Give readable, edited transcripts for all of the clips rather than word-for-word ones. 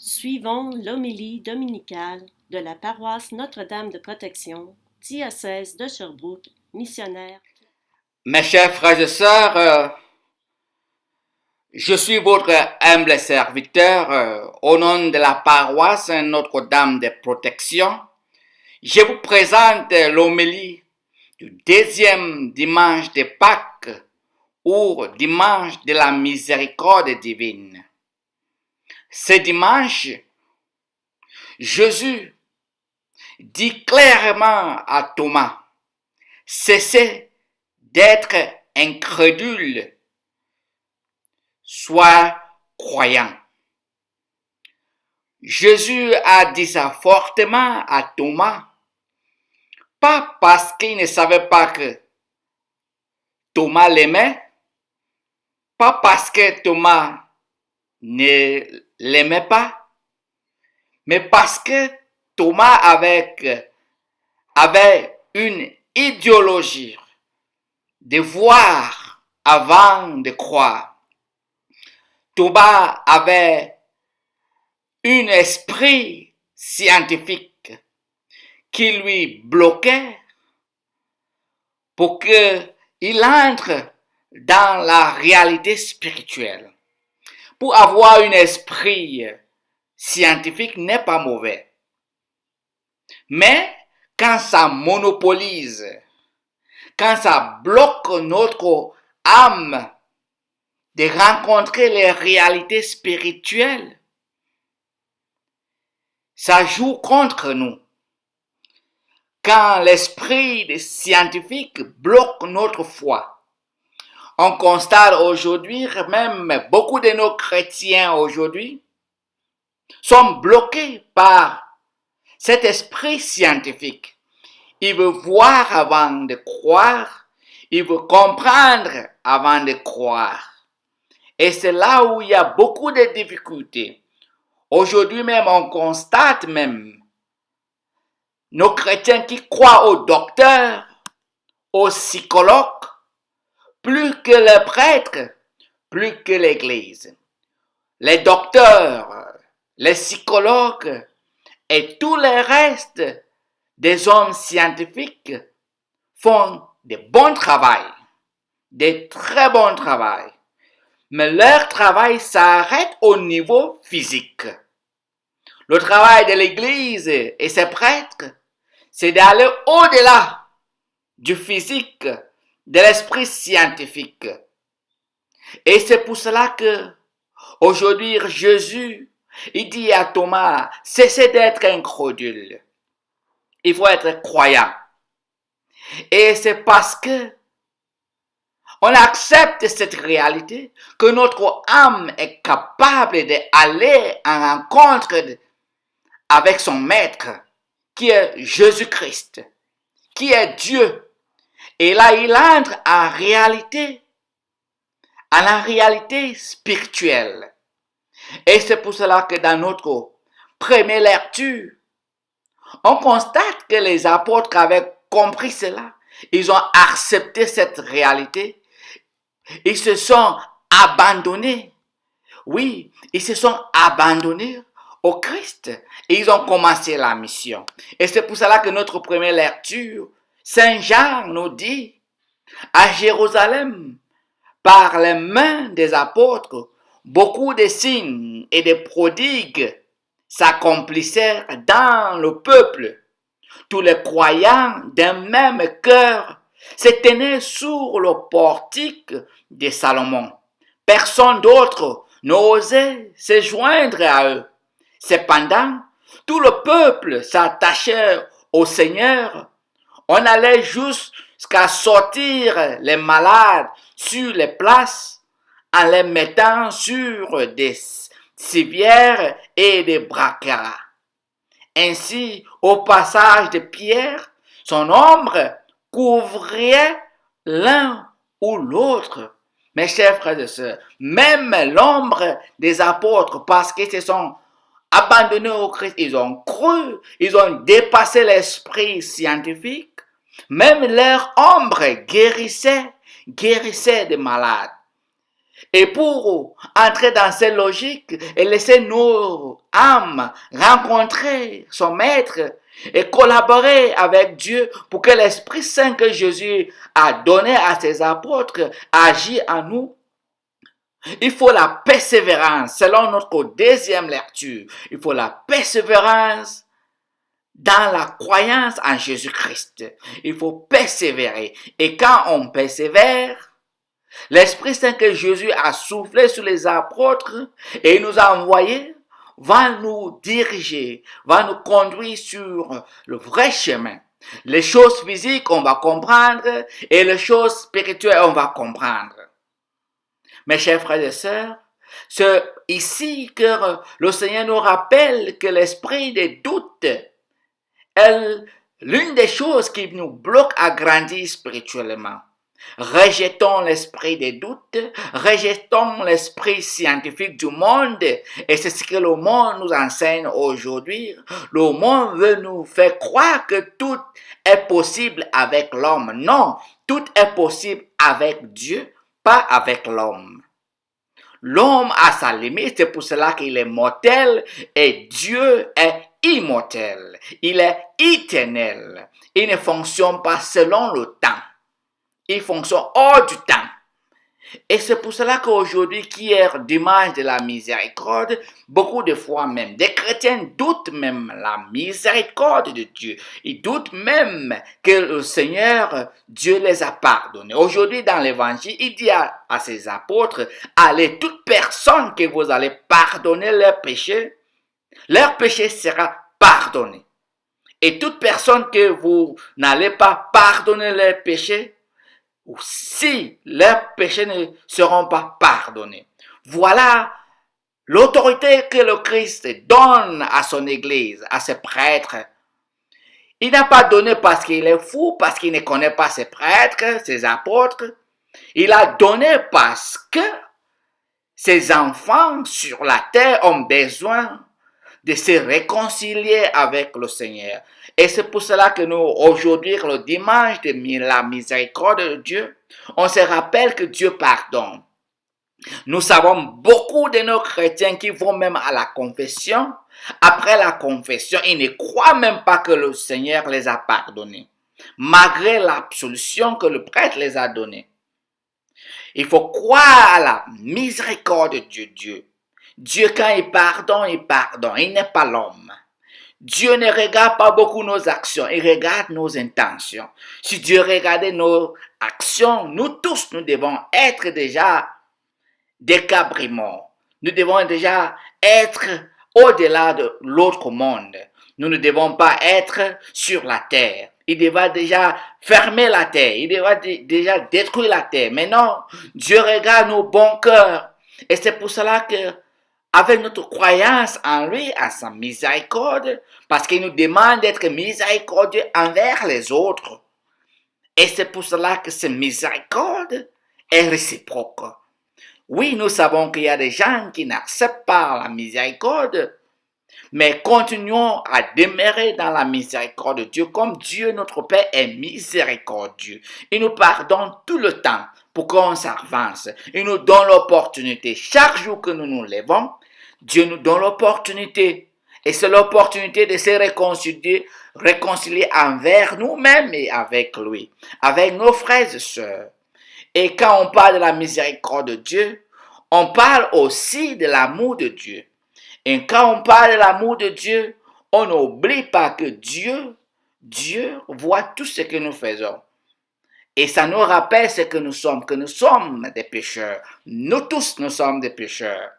Suivons l'homélie dominicale de la paroisse Notre-Dame de Protection, diocèse de Sherbrooke, missionnaire. Mes chers frères et sœurs, je suis votre humble serviteur au nom de la paroisse Notre-Dame de Protection. Je vous présente l'homélie du deuxième dimanche de Pâques ou dimanche de la miséricorde divine. Ce dimanche, Jésus dit clairement à Thomas, cessez d'être incrédule, sois croyant. Jésus a dit ça fortement à Thomas, pas parce qu'il ne savait pas que Thomas l'aimait, pas parce que Thomas ne l'aimait pas, mais parce que Thomas avait une idéologie de voir avant de croire. Thomas avait un esprit scientifique qui lui bloquait pour qu'il entre dans la réalité spirituelle. Pour avoir un esprit scientifique n'est pas mauvais. Mais quand ça monopolise, quand ça bloque notre âme de rencontrer les réalités spirituelles, ça joue contre nous. Quand l'esprit scientifique bloque notre foi, on constate aujourd'hui, même beaucoup de nos chrétiens aujourd'hui sont bloqués par cet esprit scientifique. Il veut voir avant de croire, il veut comprendre avant de croire. Et c'est là où il y a beaucoup de difficultés. Aujourd'hui même, on constate même nos chrétiens qui croient aux docteurs, aux psychologues, plus que les prêtres, plus que l'Église. Les docteurs, les psychologues et tous les restes des hommes scientifiques font de bons travail, de très bons travail. Mais leur travail s'arrête au niveau physique. Le travail de l'Église et ses prêtres, c'est d'aller au-delà du physique, de l'esprit scientifique. Et c'est pour cela que aujourd'hui Jésus, il dit à Thomas, cessez d'être incrédule. Il faut être croyant. Et c'est parce que on accepte cette réalité que notre âme est capable d'aller en rencontre avec son maître, qui est Jésus-Christ, qui est Dieu. Et là, il entre en la réalité spirituelle. Et c'est pour cela que dans notre première lecture, on constate que les apôtres avaient compris cela. Ils ont accepté cette réalité. Ils se sont abandonnés. Oui, ils se sont abandonnés au Christ. Et ils ont commencé la mission. Et c'est pour cela que notre première lecture, Saint Jean nous dit, à Jérusalem, par les mains des apôtres, beaucoup de signes et de prodigues s'accomplissèrent dans le peuple. Tous les croyants d'un même cœur se tenaient sur le portique de Salomon. Personne d'autre n'osait se joindre à eux. Cependant, tout le peuple s'attachait au Seigneur. On allait jusqu'à sortir les malades sur les places en les mettant sur des civières et des braqueras. Ainsi, au passage de Pierre, son ombre couvrait l'un ou l'autre. Mes chers frères et sœurs, même l'ombre des apôtres, parce qu'ils se sont abandonnés au Christ, ils ont cru, ils ont dépassé l'esprit scientifique, même leur ombre guérissait des malades. Et pour entrer dans cette logique et laisser nos âmes rencontrer son Maître et collaborer avec Dieu pour que l'Esprit Saint que Jésus a donné à ses apôtres agisse en nous, il faut la persévérance, selon notre deuxième lecture. Il faut la persévérance dans la croyance en Jésus-Christ. Il faut persévérer. Et quand on persévère, l'Esprit Saint que Jésus a soufflé sur les apôtres et nous a envoyés va nous diriger, va nous conduire sur le vrai chemin. Les choses physiques, on va comprendre et les choses spirituelles, on va comprendre. Mes chers frères et sœurs, c'est ici que le Seigneur nous rappelle que l'esprit des doutes est l'une des choses qui nous bloque à grandir spirituellement. Rejetons l'esprit des doutes, rejetons l'esprit scientifique du monde, et c'est ce que le monde nous enseigne aujourd'hui. Le monde veut nous faire croire que tout est possible avec l'homme. Non, tout est possible avec Dieu, pas avec l'homme. L'homme a sa limite, c'est pour cela qu'il est mortel et Dieu est immortel. Il est éternel. Il ne fonctionne pas selon le temps. Il fonctionne hors du temps. Et c'est pour cela qu'aujourd'hui, qui est dimanche de la miséricorde, beaucoup de fois même, des chrétiens doutent même la miséricorde de Dieu. Ils doutent même que le Seigneur, Dieu les a pardonnés. Aujourd'hui, dans l'évangile, il dit à ses apôtres, allez, toute personne que vous allez pardonner leur péché sera pardonné. Et toute personne que vous n'allez pas pardonner leur péché, ou si leurs péchés ne seront pas pardonnés. Voilà l'autorité que le Christ donne à son Église, à ses prêtres. Il n'a pas donné parce qu'il est fou, parce qu'il ne connaît pas ses prêtres, ses apôtres. Il a donné parce que ses enfants sur la terre ont besoin de se réconcilier avec le Seigneur. Et c'est pour cela que nous, aujourd'hui, le dimanche de la miséricorde de Dieu, on se rappelle que Dieu pardonne. Nous savons beaucoup de nos chrétiens qui vont même à la confession. Après la confession, ils ne croient même pas que le Seigneur les a pardonnés, malgré l'absolution que le prêtre les a donnée. Il faut croire à la miséricorde de Dieu. Dieu, quand il pardonne, il n'est pas l'homme. Dieu ne regarde pas beaucoup nos actions, il regarde nos intentions. Si Dieu regardait nos actions, nous tous, nous devons être déjà des cabrimons. Nous devons déjà être au-delà de l'autre monde. Nous ne devons pas être sur la terre. Il devra déjà fermer la terre, il devra déjà détruire la terre. Mais non, Dieu regarde nos bons cœurs. Et c'est pour cela que avec notre croyance en lui, à sa miséricorde, parce qu'il nous demande d'être miséricordieux envers les autres. Et c'est pour cela que cette miséricorde est réciproque. Oui, nous savons qu'il y a des gens qui n'acceptent pas la miséricorde, mais continuons à demeurer dans la miséricorde de Dieu, comme Dieu notre Père est miséricordieux. Il nous pardonne tout le temps pour qu'on s'avance. Il nous donne l'opportunité. Chaque jour que nous nous levons, Dieu nous donne l'opportunité. Et c'est l'opportunité de se réconcilier envers nous-mêmes et avec lui, avec nos frères et sœurs. Et quand on parle de la miséricorde de Dieu, on parle aussi de l'amour de Dieu. Et quand on parle de l'amour de Dieu, on n'oublie pas que Dieu voit tout ce que nous faisons. Et ça nous rappelle ce que nous sommes des pécheurs. Nous tous, nous sommes des pécheurs.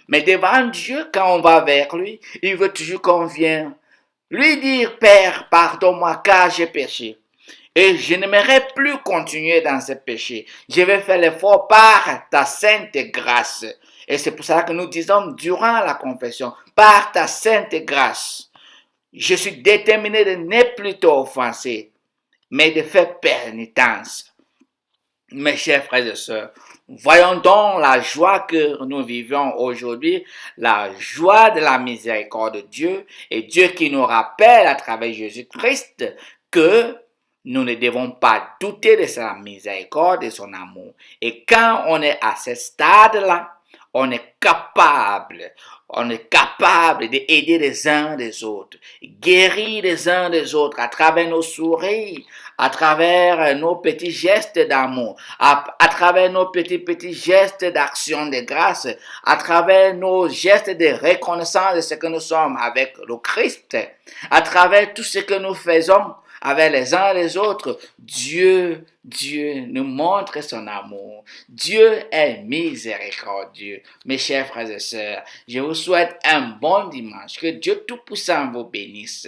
Mais devant Dieu, quand on va vers lui, il veut toujours qu'on vienne lui dire, Père, pardonne-moi car j'ai péché. Et je n'aimerais plus continuer dans ce péché. Je vais faire l'effort par ta sainte grâce. Et c'est pour ça que nous disons durant la confession, par ta sainte grâce, je suis déterminé de ne plus t'offenser, mais de faire pénitence. Mes chers frères et sœurs, voyons donc la joie que nous vivons aujourd'hui, la joie de la miséricorde de Dieu et Dieu qui nous rappelle à travers Jésus-Christ que nous ne devons pas douter de sa miséricorde et son amour. Et quand on est à ce stade-là, on est capable d'aider les uns les autres, guérir les uns des autres à travers nos sourires, à travers nos petits gestes d'amour, à travers nos petits gestes d'action de grâce, à travers nos gestes de reconnaissance de ce que nous sommes avec le Christ, à travers tout ce que nous faisons avec les uns les autres. Dieu nous montre son amour. Dieu est miséricordieux. Mes chers frères et sœurs, je vous souhaite un bon dimanche. Que Dieu Tout-Puissant vous bénisse.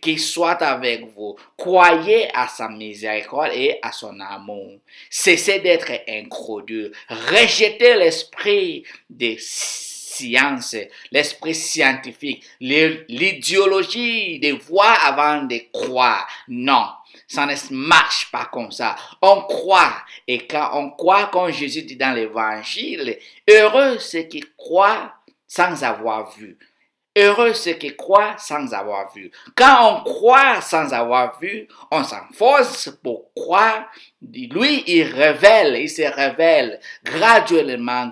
Qu'il soit avec vous. Croyez à sa miséricorde et à son amour. Cessez d'être incrédule. Rejetez l'esprit des science, l'esprit scientifique, l'idéologie de voir avant de croire. Non, ça ne marche pas comme ça. On croit, et quand on croit, comme Jésus dit dans l'évangile, heureux ceux qui croient sans avoir vu. Heureux ceux qui croient sans avoir vu. Quand on croit sans avoir vu, on s'enforce pour croire. Lui, il se révèle graduellement,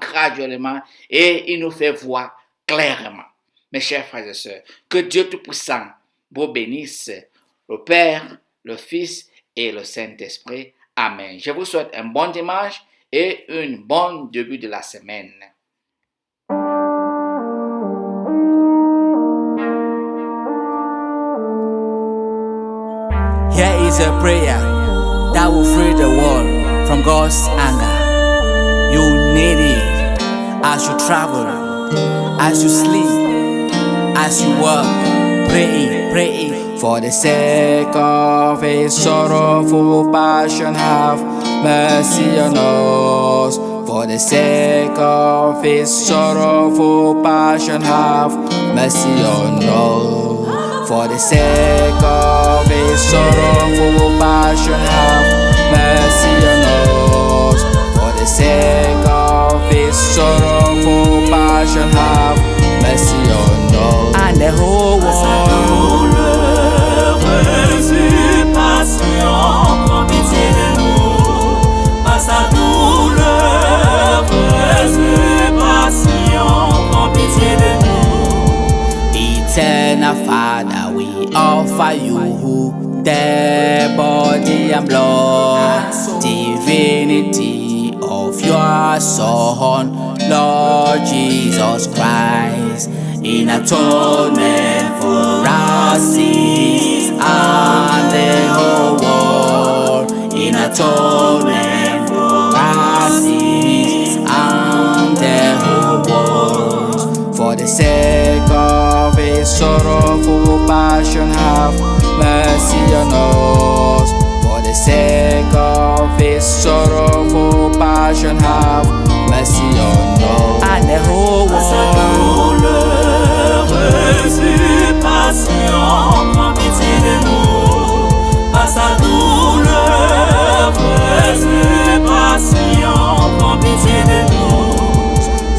et il nous fait voir clairement. Mes chers frères et sœurs, que Dieu Tout-Puissant vous bénisse, le Père, le Fils et le Saint-Esprit. Amen. Je vous souhaite un bon dimanche et un bon début de la semaine. Here is a prayer that will free the world from God's anger. You need it as you travel, as you sleep, as you work. Pray it. For the sake of His sorrowful passion, have mercy on us. For the sake of His sorrowful passion, have mercy on us. For the sake of His sorrowful passion, have mercy on us. For the sake of His sorrowful passion, have mercy on us. And the whole world. Eternal Father, we offer you the body and blood, divinity of your Son, Lord Jesus Christ, in atonement for our sins and the whole world, in atonement for our sins and the whole world. For the sake of His sorrowful passion, have mercy on us. For the sake of His sorrowful passion, have mercy on us. And the whole world.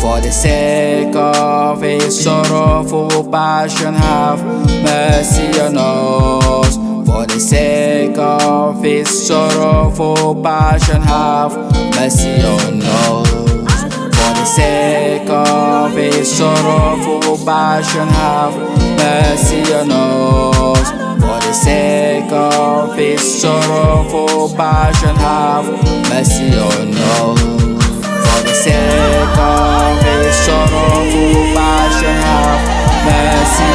For the sake of His sorrowful passion, have mercy on us. For the sake of His sorrowful passion, have mercy on us. For the sake of His sorrowful passion, have mercy on us. For the sake of His sorrowful passion, have mercy on us. For the sake of His sorrowful passion, have mercy